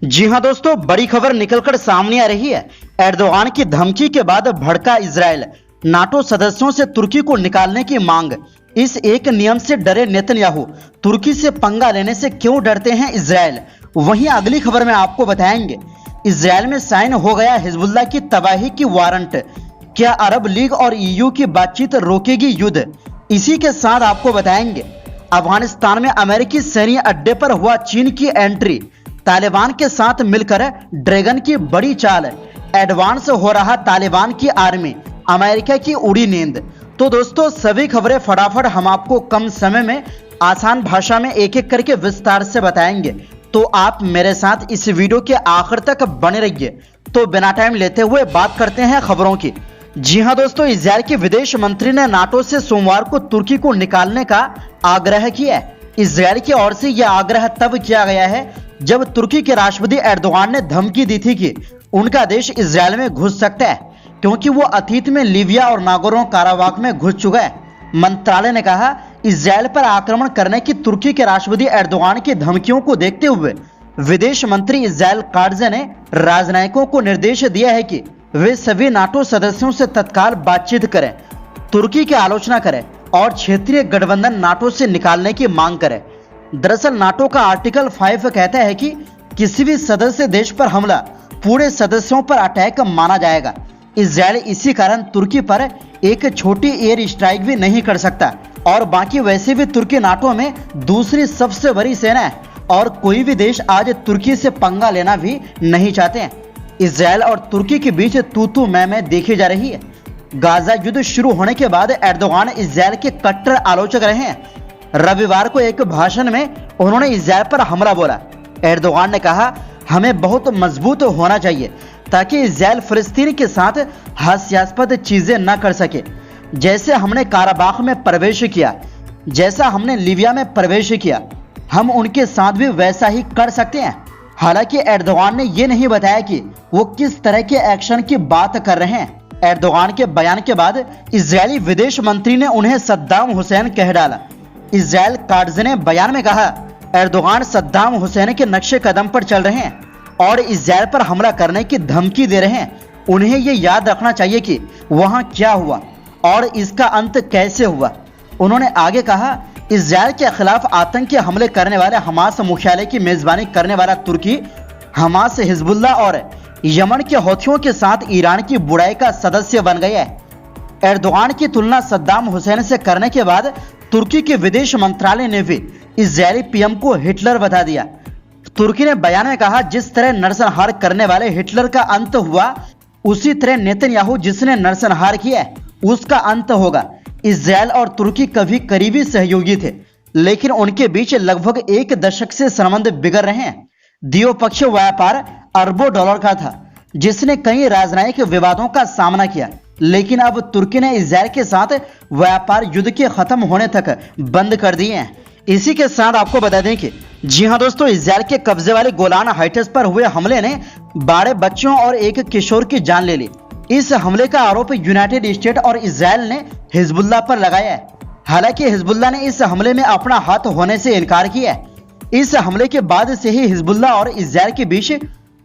जी हां दोस्तों, बड़ी खबर निकलकर सामने आ रही है। एर्दोगान की धमकी के बाद भड़का इजराइल, नाटो सदस्यों से तुर्की को निकालने की मांग। इस एक नियम से डरे नेतन्याहू, तुर्की से पंगा लेने से क्यों डरते हैं इजराइल। वहीं अगली खबर में आपको बताएंगे, इजराइल में साइन हो गया हिजबुल्लाह की तबाही की वारंट। क्या अरब लीग और ईयू की बातचीत रोकेगी युद्ध। इसी के साथ आपको बताएंगे, अफगानिस्तान में अमेरिकी सैन्य अड्डे पर हुआ चीन की एंट्री। तालिबान के साथ मिलकर ड्रैगन की बड़ी चाल, एडवांस हो रहा तालिबान की आर्मी, अमेरिका की उड़ी नींद। तो दोस्तों, सभी खबरें फटाफट हम आपको कम समय में आसान भाषा में एक एक करके विस्तार से बताएंगे, तो आप मेरे साथ इस वीडियो के आखिर तक बने रहिए। तो बिना टाइम लेते हुए बात करते हैं खबरों की। जी हां दोस्तों, इजराइल के विदेश मंत्री ने नाटो से सोमवार को तुर्की को निकालने का आग्रह किया है। इजराइल की ओर से यह आग्रह तब किया गया है जब तुर्की के राष्ट्रपति एर्दोगान ने धमकी दी थी कि उनका देश इजराइल में घुस सकता है, क्योंकि वो अतीत में लीबिया और नागोर्नो काराबाख में घुस चुका है। मंत्रालय ने कहा, इजराइल पर आक्रमण करने की तुर्की के राष्ट्रपति एर्दोगान की धमकियों को देखते हुए विदेश मंत्री इस्राइल काट्ज़ ने राजनयिकों को निर्देश दिया है कि वे सभी नाटो सदस्यों से तत्काल बातचीत करें, तुर्की की आलोचना करें और क्षेत्रीय गठबंधन नाटो से निकालने की मांग करें। दरअसल नाटो का आर्टिकल 5 कहता है कि किसी भी सदस्य देश पर हमला पूरे सदस्यों पर अटैक माना जाएगा। इजराइल इसी कारण तुर्की पर एक छोटी एयर स्ट्राइक भी नहीं कर सकता, और बाकी वैसे भी तुर्की नाटो में दूसरी सबसे बड़ी सेना है और कोई भी देश आज तुर्की से पंगा लेना भी नहीं चाहते हैं। इजराइल और तुर्की के बीच तू मैं देखी जा रही है। गाजा युद्ध शुरू होने के बाद एर्दोगान इजराइल के कट्टर आलोचक रहे हैं। रविवार को एक भाषण में उन्होंने इजराइल पर हमला बोला। एर्दोगान ने कहा, हमें बहुत मजबूत होना चाहिए ताकि इजराइल फिलिस्तीन के साथ हास्यास्पद चीजें न कर सके, जैसे हमने काराबाख में प्रवेश किया, जैसा हमने लीबिया में प्रवेश किया, हम उनके साथ भी वैसा ही कर सकते हैं। हालांकि एर्दोगान ने यह नहीं बताया कि वो किस तरह के एक्शन की बात कर रहे हैं। एर्दोगान के बयान के बाद इजरायली विदेश मंत्री ने उन्हें सद्दाम हुसैन कह डाला। इस्राइल काट्ज़ ने बयान में कहा, एर्दोगान सद्दाम हुसैन के नक्शे कदम पर चल रहे हैं और इजराइल पर हमला करने की धमकी दे रहे हैं। उन्हें ये याद रखना चाहिए कि वहां क्या हुआ और इसका अंत कैसे हुआ। उन्होंने आगे कहा, इजराइल के खिलाफ आतंकी हमले करने वाले हमास मुख्यालय की मेजबानी करने वाला तुर्की, हमास, हिजबुल्लाह और यमन के हौथियों के साथ ईरान की बुराई का सदस्य बन गया है। एर्दोगान की तुलना सद्दाम हुसैन से करने के बाद तुर्की के विदेश मंत्रालय ने भी इजरायली पीएम को हिटलर बता दिया। तुर्की ने बयान में कहा, जिस तरह नरसंहार करने वाले हिटलर का अंत हुआ, उसी तरह नेतन्याहू जिसने नरसंहार किया है उसका अंत होगा। इजराइल और तुर्की कभी करीबी सहयोगी थे, लेकिन उनके बीच लगभग एक दशक से संबंध बिगड़ रहे हैं। द्विपक्षीय व्यापार अरबों डॉलर का था, जिसने कई राजनयिक विवादों का सामना किया, लेकिन अब तुर्की ने इजराइल के साथ व्यापार युद्ध के खत्म होने तक बंद कर दिए हैं। इसी के साथ आपको बता दें कि जी हां दोस्तों, इजराइल के कब्जे वाले गोलान हाइट्स पर हुए हमले ने 12 बच्चों और एक किशोर की जान ले ली। इस हमले का आरोप यूनाइटेड स्टेट और इजराइल ने हिजबुल्लाह पर लगाया है। हालांकि हिजबुल्लाह ने इस हमले में अपना हाथ होने से इनकार किया है। इस हमले के बाद से ही हिजबुल्लाह और इजराइल के बीच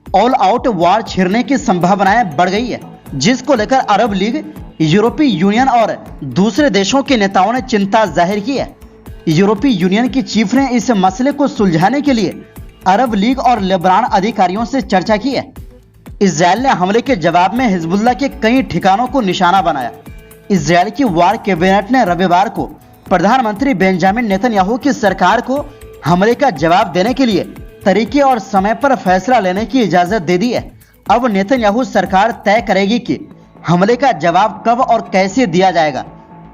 ऑल आउट वार छिड़ने की संभावनाएं बढ़ गई है, जिसको लेकर अरब लीग, यूरोपीय यूनियन और दूसरे देशों के नेताओं ने चिंता जाहिर की है। यूरोपीय यूनियन की चीफ ने इस मसले को सुलझाने के लिए अरब लीग और लेबनान अधिकारियों से चर्चा की है। इजराइल ने हमले के जवाब में हिजबुल्लाह के कई ठिकानों को निशाना बनाया। इजराइल की वार कैबिनेट ने रविवार को प्रधानमंत्री बेंजामिन नेतन्याहू की सरकार को हमले का जवाब देने के लिए तरीके और समय पर फैसला लेने की इजाजत दे दी है। अब नेतन्याहू सरकार तय करेगी कि हमले का जवाब कब और कैसे दिया जाएगा।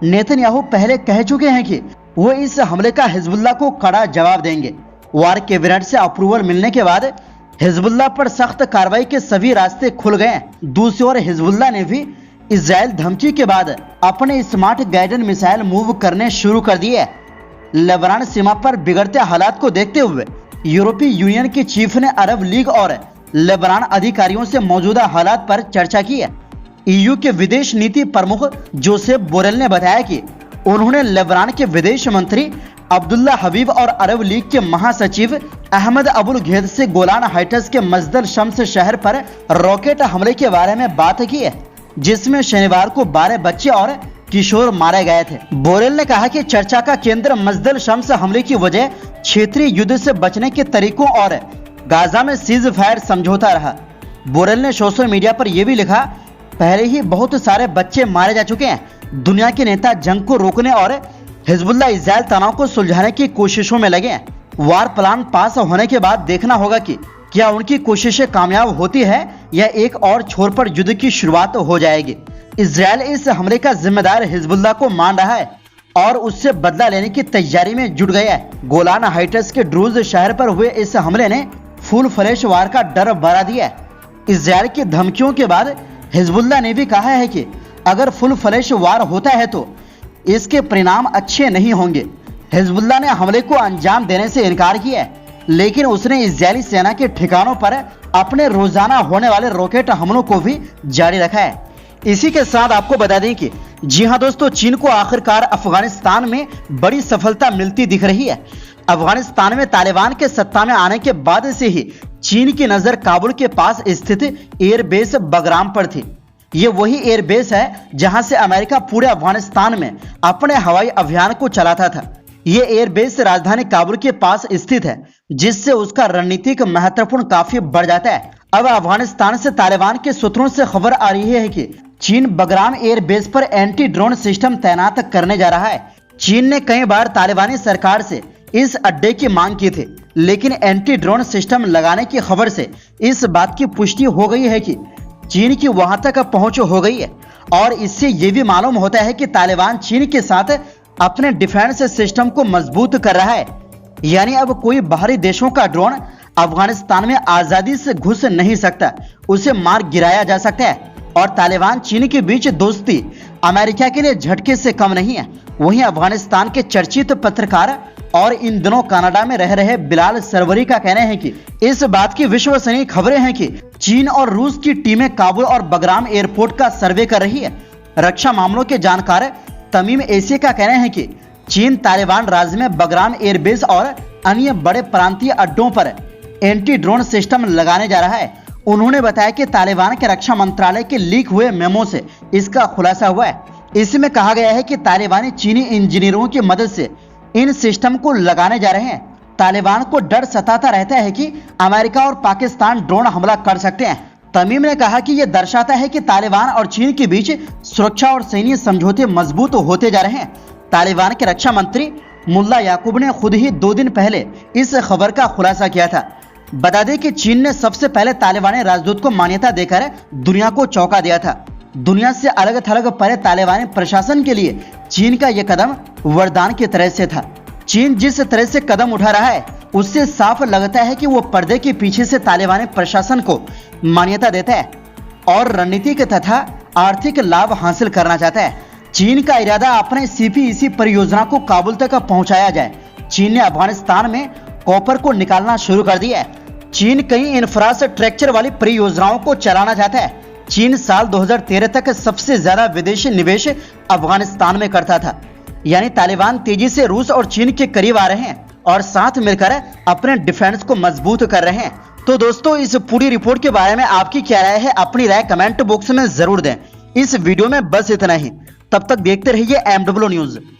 नेतन्याहू पहले कह चुके हैं कि वो इस हमले का हिजबुल्लाह को कड़ा जवाब देंगे। वार कैबिनेट से अप्रूवल मिलने के बाद हिजबुल्लाह पर सख्त कार्रवाई के सभी रास्ते खुल गए हैं। दूसरी ओर हिजबुल्लाह ने भी इजराइल धमकी के बाद अपने स्मार्ट गाइडेड मिसाइल मूव करने शुरू कर दिए है। लेबनान सीमा पर बिगड़ते हालात को देखते हुए यूरोपीय यूनियन की चीफ ने अरब लीग और लेबनान अधिकारियों से मौजूदा हालात पर चर्चा की है। ईयू के विदेश नीति प्रमुख जोसेफ बोरेल ने बताया कि उन्होंने लेबनान के विदेश मंत्री अब्दुल्ला हबीब और अरब लीग के महासचिव अहमद अबुल घेद से गोलान हाइट्स के मजदल शम्स शहर पर रॉकेट हमले के बारे में बात की है, जिसमें शनिवार को 12 बच्चे और किशोर मारे गए थे। बोरेल ने कहा कि चर्चा का केंद्र मजदल शम्स हमले की वजह क्षेत्रीय युद्ध से बचने के तरीकों और गाजा में सीज फायर समझौता रहा। बोरेल ने सोशल मीडिया पर यह भी लिखा, पहले ही बहुत सारे बच्चे मारे जा चुके हैं। दुनिया के नेता जंग को रोकने और हिजबुल्लाह इजराइल तनाव को सुलझाने की कोशिशों में लगे हैं। वार प्लान पास होने के बाद देखना होगा कि क्या उनकी कोशिशें कामयाब होती है या एक और छोर पर युद्ध की शुरुआत हो जाएगी। इजराइल इस हमले का जिम्मेदार हिजबुल्लाह को मान रहा है और उससे बदला लेने की तैयारी में जुट गया है। गोलान हाइट्स के ड्रूज शहर पर हुए इस हमले ने फुल फ्लैश वार का डर बढ़ा दिया है। इजराइल की धमकियों के बाद हिजबुल्लाह ने भी कहा है कि अगर फुल फ्लैश वार होता है तो इसके परिणाम अच्छे नहीं होंगे। हिजबुल्लाह ने हमले को अंजाम देने से इनकार किया है, लेकिन उसने इजरायली सेना के ठिकानों पर अपने रोजाना होने वाले रॉकेट हमलों को भी जारी रखा है। इसी के साथ आपको बता दें कि जी हां दोस्तों, चीन को आखिरकार अफगानिस्तान में बड़ी सफलता मिलती दिख रही है। अफगानिस्तान में तालिबान के सत्ता में आने के बाद से ही चीन की नजर काबुल के पास स्थित एयरबेस बगराम पर थी। ये वही एयरबेस है जहां से अमेरिका पूरे अफगानिस्तान में अपने हवाई अभियान को चलाता था। ये एयरबेस राजधानी काबुल के पास स्थित है, जिससे उसका रणनीतिक महत्वपूर्ण काफी बढ़ जाता है। अब अफगानिस्तान से तालिबान के सूत्रों से खबर आ रही है कि चीन बगराम एयरबेस पर एंटी ड्रोन सिस्टम तैनात करने जा रहा है। चीन ने कई बार तालिबानी सरकार से इस अड्डे की मांग की थी, लेकिन एंटी ड्रोन सिस्टम लगाने की खबर से इस बात की पुष्टि हो गई है कि चीन की वहां तक पहुंच हो गई है। और इससे यह भी मालूम होता है कि तालिबान चीन के साथ अपने डिफेंस सिस्टम को मजबूत कर रहा है। यानी अब कोई बाहरी देशों का ड्रोन अफगानिस्तान में आजादी से घुस नहीं सकता, उसे मार गिराया जा सकता है। और तालिबान चीन के बीच दोस्ती अमेरिका के लिए झटके से कम नहीं है। वहीं अफगानिस्तान के चर्चित पत्रकार और इन दिनों कनाडा में रह रहे बिलाल सरवरी का कहना है कि इस बात की विश्वसनीय खबरें हैं कि चीन और रूस की टीमें काबुल और बगराम एयरपोर्ट का सर्वे कर रही है। रक्षा मामलों के जानकार तमीम एशिया का कहना है कि चीन तालिबान राज्य में बगराम एयरबेस और अन्य बड़े प्रांतीय अड्डों पर एंटी ड्रोन सिस्टम लगाने जा रहा है। उन्होंने बताया कि तालिबान के रक्षा मंत्रालय के लीक हुए मेमो से इसका खुलासा हुआ है। इसमें कहा गया है कि तालिबानी चीनी इंजीनियरों की मदद से इन सिस्टम को लगाने जा रहे हैं। तालिबान को डर सताता रहता है कि अमेरिका और पाकिस्तान ड्रोन हमला कर सकते हैं। तमीम ने कहा कि यह दर्शाता है कि तालिबान और चीन के बीच सुरक्षा और सैन्य समझौते मजबूत होते जा रहे हैं। तालिबान के रक्षा मंत्री मुल्ला याकूब ने खुद ही 2 दिन पहले इस खबर का खुलासा किया था। बता दें कि चीन ने सबसे पहले तालिबानी राजदूत को मान्यता देकर दुनिया को चौंका दिया था। दुनिया से अलग थलग पड़े तालिबानी प्रशासन के लिए चीन का यह कदम वरदान की तरह से था। चीन जिस तरह से कदम उठा रहा है उससे साफ लगता है कि वो पर्दे के पीछे से तालिबानी प्रशासन को मान्यता देता है और रणनीतिक तथा आर्थिक लाभ हासिल करना चाहता है। चीन का इरादा अपने CPEC परियोजना को काबुल तक पहुंचाया जाए। चीन ने अफगानिस्तान में कॉपर को निकालना शुरू कर दिया है। चीन कई इंफ्रास्ट्रक्चर वाली परियोजनाओं को चलाना चाहता है। चीन साल 2013 तक सबसे ज्यादा विदेशी निवेश अफगानिस्तान में करता था। यानी तालिबान तेजी से रूस और चीन के करीब आ रहे हैं और साथ मिलकर अपने डिफेंस को मजबूत कर रहे हैं। तो दोस्तों, इस पूरी रिपोर्ट के बारे में आपकी क्या राय है? अपनी राय कमेंट बॉक्स में जरूर दें। इस वीडियो में बस इतना ही। तब तक देखते रहिए MW न्यूज।